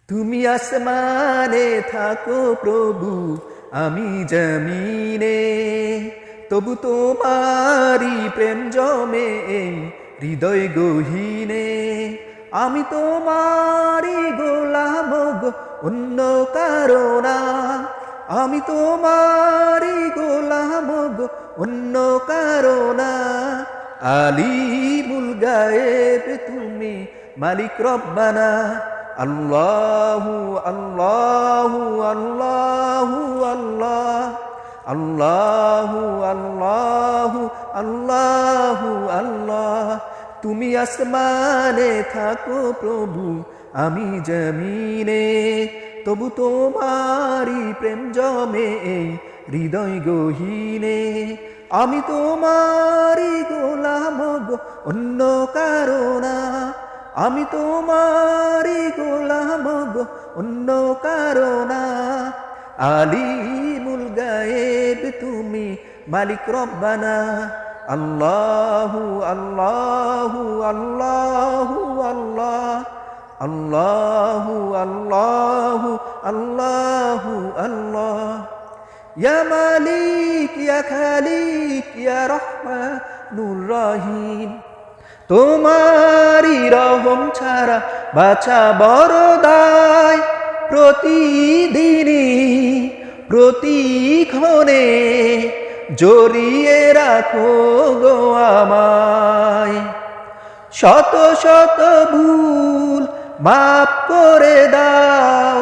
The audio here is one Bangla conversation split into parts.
তুমি আসমানে থাকো প্রভু, আমি জমিনে, তবু তোমারি প্রেম জমে এই হৃদয় গহীনে। আমি তোমারি গোলাম গো, অন্য কারো না। আমি তোমারি গোলাম গো, অন্য কারো না। আলিমুল গায়েব তুমি, মালিক রব্বানা। আল্লাহু আল্লাহু আল্লাহু আল্লাহ, আল্লাহু আল্লাহু আল্লাহু আল্লাহ। তুমি আসমানে থাকো প্রভু, আমি জমিনে, তবু তোমারি প্রেম জমে এই হৃদয় গহীনে। আমি তোমারি গোলাম গো, অন্য কারো না। আমি তোমারি গোলাম গো, অন্য কারো না। আলিমুল গায়েব তুমি, মালিক রব্বানা। আল্লাহু আল্লাহু আল্লাহু আল্লাহ, আল্লাহু আল্লাহু আল্লাহু আল্লাহ। ইয়া মালিক ইয়া খালিক ইয়া রহমানুর রহিম, তোমারি রহম ছাড়া বাঁচা বড় দায়। প্রতিদিনই প্রতিক্ষণে জড়িয়ে রাখো গো আমায়। শত শত ভুল মাফ করে দাও,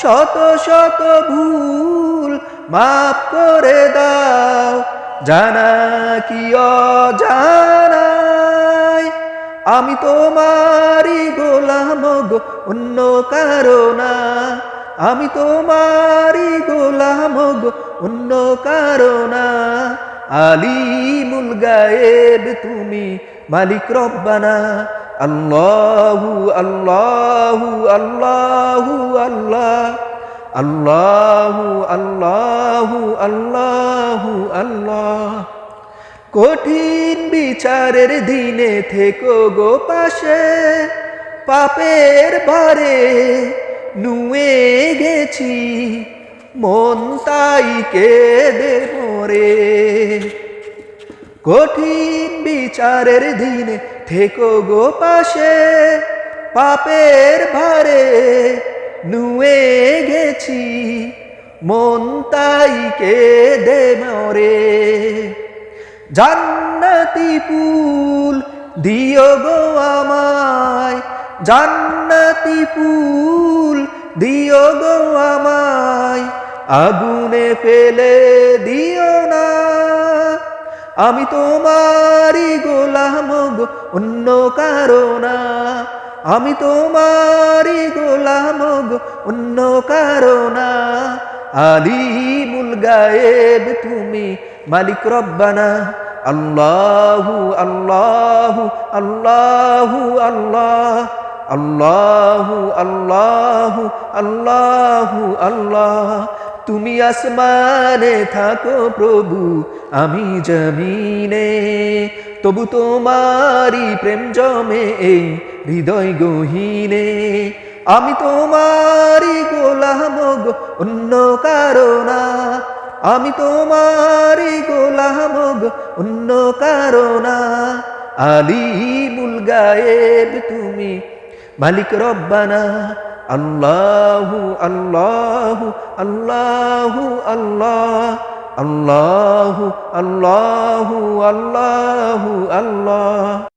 শত শত ভুল মাফ করে দাও। জানা কি অজানায় আমি তোমারি গোলাম গো, অন্য কারো না। আমি তোমারি গোলাম গো, অন্য কারো না। আলিমুল গায়েব তুমি, মালিক রব্বানা। আল্লাহু আল্লাহু আল্লাহু আল্লাহ, আল্লাহু আল্লাহু আল্লাহু আল্লাহ। কঠিন বিচারের দিনে থেকো গো পাশে, পাপের ভারে নুয়ে গেছি, মন তাই কেঁদে মরে। কঠিন বিচারের দিনে থেকো গো পাশে, পাপের ভারে নুয়ে গেছি, মন তাই কেঁদে মরে। জান্নাতি ফুল দিও গো আমায়, জান্নাতি ফুল দিও গো আমায়। আগুনে ফেলে দিও না, আমি তোমারি গোলাম গো, অন্য কারো না। আমি তোমারি গোলাম গো, অন্য কারো না। আলিমুল গায়েব তুমি, মালিক রব্বানা। আল্লাহু আল্লাহু আল্লাহু আল্লাহ, আল্লাহু আল্লাহু আল্লাহু আল্লাহ। তুমি আসমানে থাকো প্রভু, আমি জমিনে, তবু তোমারি প্রেম জমে এই হৃদয় গহীনে। আমি তোমারি গোলাম গো, অন্য কারো না। আমি তোমারি গোলাম গো, অন্য কারো না। আলিমুল গায়েব তুমি, মালিক রব্বানা। আল্লাহু আল্লাহু আল্লাহু আল্লাহ, আল্লাহু আল্লাহু আল্লাহু আল্লাহ।